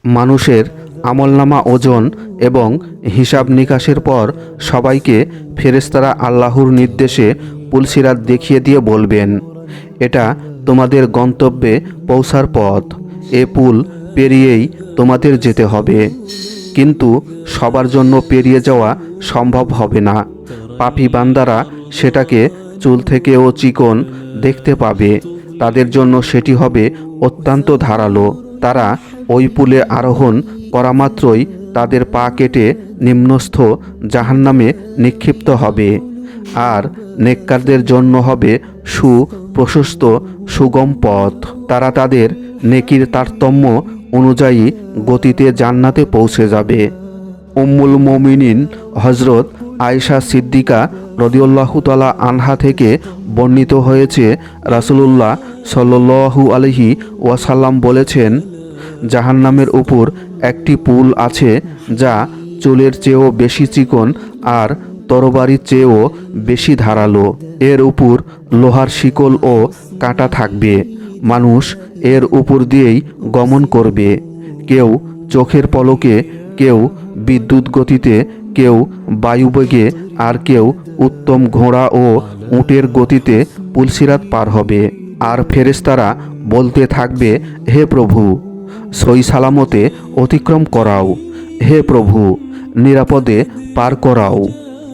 মানুষের আমলনামা ওজন এবং হিসাব নিকাশের পর সবাইকে ফেরেশতারা আল্লাহর নির্দেশে পুলসিরাত দেখিয়ে দিয়ে বলবেন, এটা তোমাদের গন্তব্যে পৌঁছার পথ, এ পুল পেরিয়েই তোমাদের যেতে হবে। কিন্তু সবার জন্য পেরিয়ে যাওয়া সম্ভব হবে না। পাপী বান্দারা সেটাকে চুল থেকেও চিকন দেখতে পাবে। তাদের জন্য সেটি হবে অত্যন্ত ধারালো। তারা ওই পুলে আরোহণ করা মাত্রই তাদের পা কেটে নিম্নস্থ জাহান্নামে নিক্ষিপ্ত হবে। আর নেককারদের জন্য হবে সুপ্রশস্ত সুগম পথ। তারা তাদের নেকির তারতম্য অনুযায়ী গতিতে জান্নাতে পৌঁছে যাবে। উম্মুল মুমিনিন হজরত আয়েশা সিদ্দিকা রাদিয়াল্লাহু তাআলা আনহা থেকে বর্ণিত হয়েছে, রাসূলুল্লাহ সাল্লাল্লাহু আলাইহি ওয়াসাল্লাম বলেছেন, জাহান্নামের উপর একটি পুল আছে যা চুলের চেয়েও বেশি চিকন আর তরবারির চেয়েও বেশি ধারালো। এর উপর লোহার শিকল ও কাঁটা থাকবে। মানুষ এর উপর দিয়েই গমন করবে, কেউ চোখের পলকে, কেউ বিদ্যুৎ গতিতে, কেউ বায়ুবেগে, আর কেউ উত্তম ঘোড়া ও উটের গতিতে পুলসিরাত পার হবে। আর ফেরেশতারা বলতে থাকবে, হে প্রভু, সই সালামতে অতিক্রম করাও, হে প্রভু, নিরাপদে পার করাও।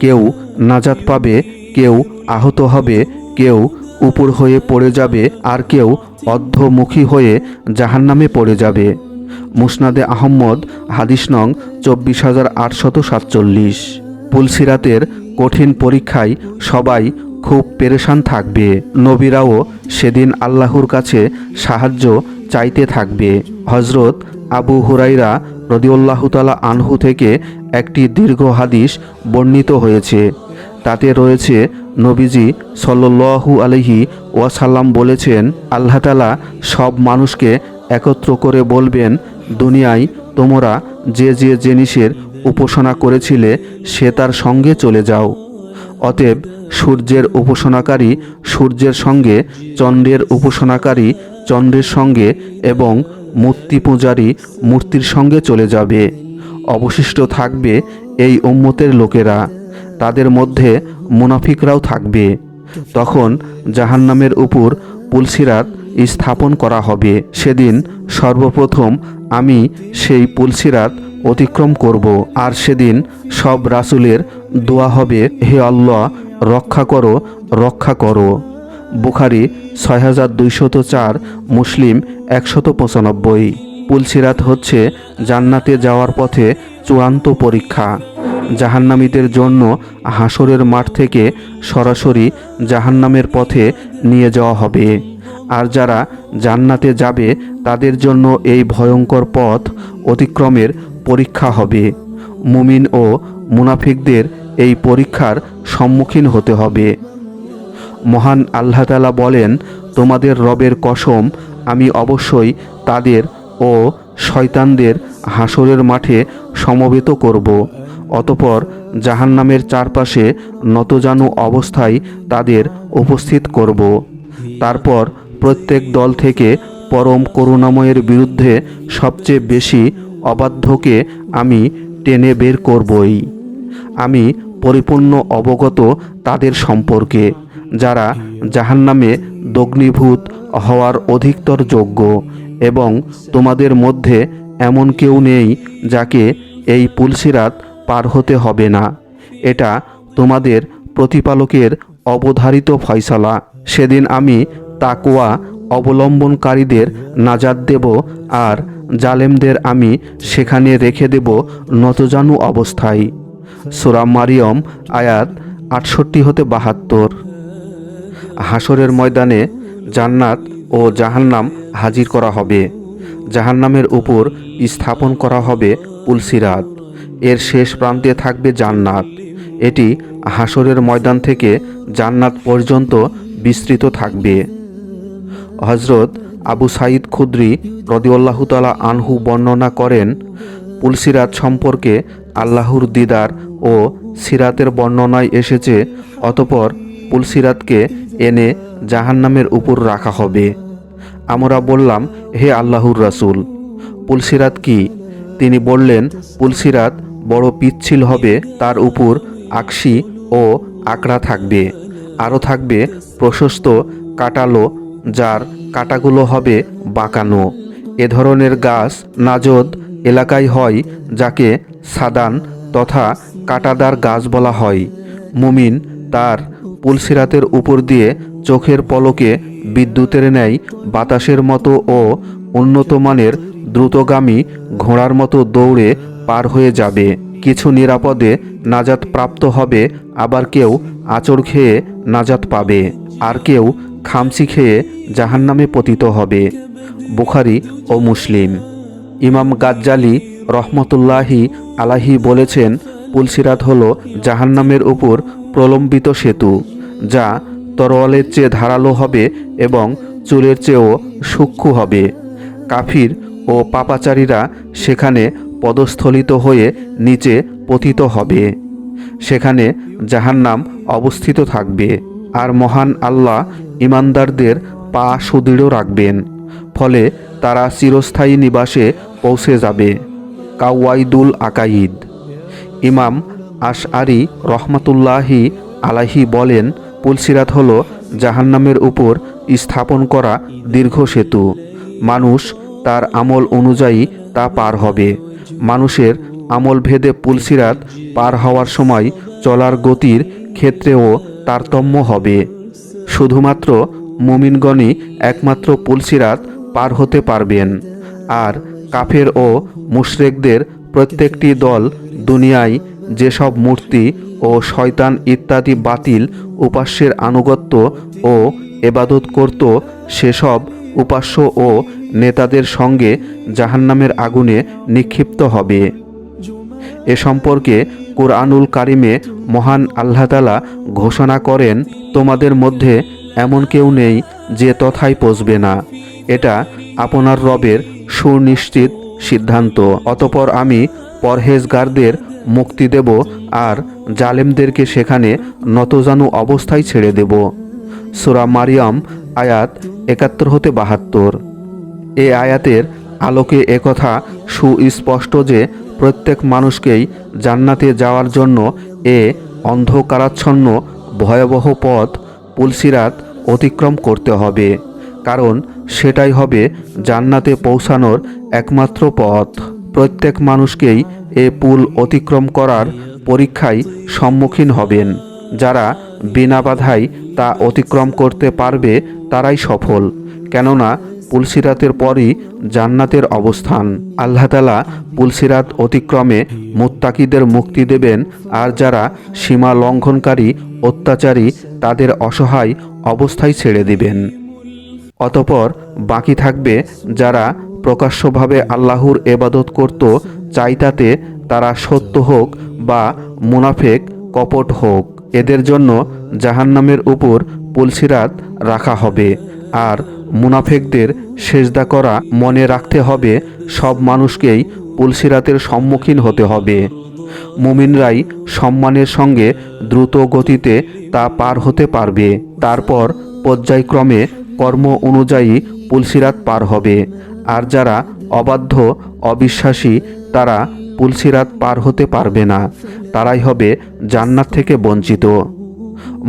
কেউ নাজাত পাবে, কেউ আহত হবে, কেউ উপর হয়ে পড়ে যাবে, আর কেউ অর্ধমুখী হয়ে জাহান্নামে পড়ে যাবে। মুসনাদে আহমদ হাদিস নং ২৪,৮৪৭। পুলসিরাতের কঠিন পরীক্ষায় সবাই খুব পেরেশান থাকবে। নবীরাও সেদিন আল্লাহর কাছে সাহায্য চাইতে থাকবে। হজরত আবু হুরাইরা রাদিয়াল্লাহু তাআলা আনহু থেকে একটি দীর্ঘ হাদিস বর্ণিত হয়েছে। তাতে রয়েছে, নবীজি সাল্লাল্লাহু আলাইহি ওয়াসাল্লাম বলেছেন, আল্লাহ তাআলা সব মানুষকে একত্র করে বলবেন, দুনিয়ায় তোমরা যে যে জিনিসের উপাসনা করেছিলে সে তার সঙ্গে চলে যাও। অতএব সূর্যের উপাসনাকারী সূর্যের সঙ্গে, চন্দ্রের উপাসনাকারী চন্দ্রের সঙ্গে এবং মূর্তি পূজারী মূর্তির সঙ্গে চলে যাবে। অবশিষ্ট থাকবে এই উম্মতের লোকেরা, তাদের মধ্যে মুনাফিকরাও থাকবে। তখন জাহান্নামের উপর পুলসিরাত স্থাপন করা হবে। সেদিন সর্বপ্রথম আমি সেই পুলসিরাত অতিক্রম করব। আর সেদিন সব রাসূলের দোয়া হবে, হে আল্লাহ, রক্ষা করো, রক্ষা করো। বুখারী ৬২০৪, মুসলিম ১৯৫। পুলসিরাত হচ্ছে জান্নাতে যাওয়ার পথে চূড়ান্ত পরীক্ষা। জাহান্নামীদের জন্য হাসরের মাঠ থেকে সরাসরি জাহান্নামের পথে নিয়ে যাওয়া হবে। আর যারা জান্নাতে যাবে তাদের জন্য এই ভয়ঙ্কর পথ অতিক্রমের পরীক্ষা হবে। মুমিন ও মুনাফিকদের এই পরীক্ষার সম্মুখীন হতে হবে। মহান আল্লাহ তাআলা বলেন, তোমাদের রবের কসম, আমি অবশ্যই তাদের ও শয়তানদের হাসরের মাঠে সমবেত করব। অতঃপর জাহান্নামের চারপাশে নতজানু অবস্থায় তাদের উপস্থিত করব। তারপর প্রত্যেক দল থেকে পরম করুণাময়ের বিরুদ্ধে সবচেয়ে বেশি অবাধ্যকে আমি টেনে বের করবই। আমি পরিপূর্ণ অবগত তাদের সম্পর্কে, যারা জাহান্নামে দগ্ধীভূত হওয়ার অধিকতর যোগ্য, এবং তোমাদের মধ্যে এমন কেউ নেই যাকে এই পুলসিরাত পার হতে হবে না। এটা তোমাদের প্রতিপালকের অবধারিত ফয়সালা। সেদিন আমি তাকওয়া অবলম্বনকারীদের নাজাত দেব, আর জালেমদের আমি সেখানে রেখে দেব নতজানু অবস্থায়। সূরা মারিয়ম আয়াত ৬৮-৭২। হাসরের ময়দানে জান্নাত ও জাহান্নাম হাজির করা হবে। জাহান্নামের উপর স্থাপন করা হবে পুলসিরাত। এর শেষ প্রান্তে থাকবে জান্নাত। এটি হাসরের ময়দান থেকে জান্নাত পর্যন্ত বিস্তৃত থাকবে। হজরত আবু সাঈদ খুদরি রাদিয়াল্লাহু তাআলা আনহু বর্ণনা করেন, পুলসিরাত সম্পর্কে আল্লাহর দিদার ও সিরাতের বর্ণনায় এসেছে, অতঃপর পুলসিরাতকে এনে জাহান্নামের উপর রাখা হবে। আমরা বললাম, হে আল্লাহর রাসূল, পুলসিরাত কি? তিনি বললেন, পুলসিরাত বড় পিচ্ছিল হবে, তার উপর আকশি ও আকড়া থাকবে, আরও থাকবে প্রশস্ত কাটালো, যার কাটাগুলো হবে বাঁকানো। এ ধরনের গাছ নাজদ এলাকায় হয়, যাকে সাদান তথা কাঁটাদার গাছ বলা হয়। মুমিন তার পুলসিরাতের উপর দিয়ে চোখের পলকে বিদ্যুতের ন্যায় বাতাসের মতো ও উন্নত মানের দ্রুতগামী ঘোড়ার মতো দৌড়ে পার হয়ে যাবে। কিছু নিরাপদে নাজাত প্রাপ্ত হবে, আবার কেউ আঁচড় খেয়ে নাজাত পাবে, আর কেউ খামচি খেয়ে জাহান্নামে পতিত হবে। বুখারী ও মুসলিম। ইমাম গাজ্জালি রহমতুল্লাহি আলাহি বলেছেন, পুলসিরাত হলো জাহান্নামের উপর প্রলম্বিত সেতু, যা তরোয়ালের চেয়ে ধারালো হবে এবং চুলের চেয়েও সূক্ষ্ম হবে। কাফির ও পাপাচারীরা সেখানে পদস্থলিত হয়ে নিচে পতিত হবে। সেখানে জাহান্নাম অবস্থিত থাকবে, আর মহান আল্লাহ ইমানদারদের পা সুদৃঢ় রাখবেন, ফলে তারা চিরস্থায়ী নিবাসে পৌঁছে যাবে। কাওয়াইদুল আকাইদ। ইমাম আশআরি রহমতুল্লাহি আলাইহি বলেন, পুলসিরাত হলো জাহান্নামের উপর স্থাপন করা দীর্ঘ সেতু। মানুষ তার আমল অনুযায়ী তা পার হবে। মানুষের আমল ভেদে পুলসিরাত পার হওয়ার সময় চলার গতির ক্ষেত্রেও তারতম্য হবে। শুধুমাত্র মুমিনগণই একমাত্র পুলসিরাত পার হতে পারবেন, আর কাফের ও মুশরিকদের প্রত্যেকটি দল দুনিয়ায় যেসব মূর্তি ও শয়তান ইত্যাদি বাতিল উপাস্যের আনুগত্য ও এবাদত করত, সেসব উপাস্য ও নেতাদের সঙ্গে জাহান্নামের আগুনে নিক্ষিপ্ত হবে। এ সম্পর্কে কুরআনুল কারিমে মহান আল্লাহ তাআলা ঘোষণা করেন, তোমাদের মধ্যে এমন কেউ নেই যে তথায় পৌঁছবে না। এটা আপনার রবের সুনিশ্চিত সিদ্ধান্ত। অতঃপর আমি পরহেজগারদের মুক্তি দেব, আর জালেমদেরকে সেখানে নতজানু অবস্থায় ছেড়ে দেব। সূরা মারিয়াম আয়াত ৭১-৭২। এ আয়াতের আলোকে একথা সুস্পষ্ট যে প্রত্যেক মানুষকেই জান্নাতে যাওয়ার জন্য এ অন্ধকারাচ্ছন্ন ভয়াবহ পথ পুলসিরাত অতিক্রম করতে হবে, কারণ সেটাই হবে জান্নাতে পৌঁছানোর একমাত্র পথ। প্রত্যেক মানুষকেই এ পুল অতিক্রম করার পরীক্ষায় সম্মুখীন হবেন। যারা বিনা বাধায় তা অতিক্রম করতে পারবে তারাই সফল, কেননা পুলসিরাতের পরই জান্নাতের অবস্থান। আল্লাহ তাআলা পুলসিরাত অতিক্রমে মুত্তাকিদের মুক্তি দেবেন, আর যারা সীমা লঙ্ঘনকারী অত্যাচারী তাদের অসহায় অবস্থায় ছেড়ে দিবেন। অতঃপর বাকি থাকবে যারা প্রকাশ্যভাবে আল্লাহর এবাদত করত, চাইতাতে তারা সত্য হোক বা মুনাফেক কপট হোক। এদের জন্য জাহান্নামের উপর পুলসিরাত রাখা হবে, আর মুনাফেকদের সেজদা করা মনে রাখতে হবে। সব মানুষকেই পুলসিরাতের সম্মুখীন হতে হবে। মুমিনরাই সম্মানের সঙ্গে দ্রুত গতিতে তা পার হতে পারবে। তারপর পর্যায়ক্রমে কর্ম অনুযায়ী পুলসিরাত পার হবে, আর যারা অবাধ্য অবিশ্বাসী তারা পুলসিরাত পার হতে পারবে না, তারাই হবে জান্নাত থেকে বঞ্চিত।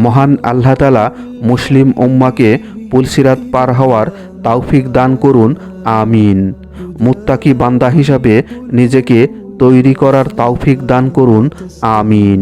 মহান আল্লাহ তাআলা মুসলিম উম্মাকে পুলসিরাত পার হওয়ার তৌফিক দান করুন, আমিন। মুত্তাকি বান্দা হিসাবে নিজেকে তৈরি করার তৌফিক দান করুন, আমিন।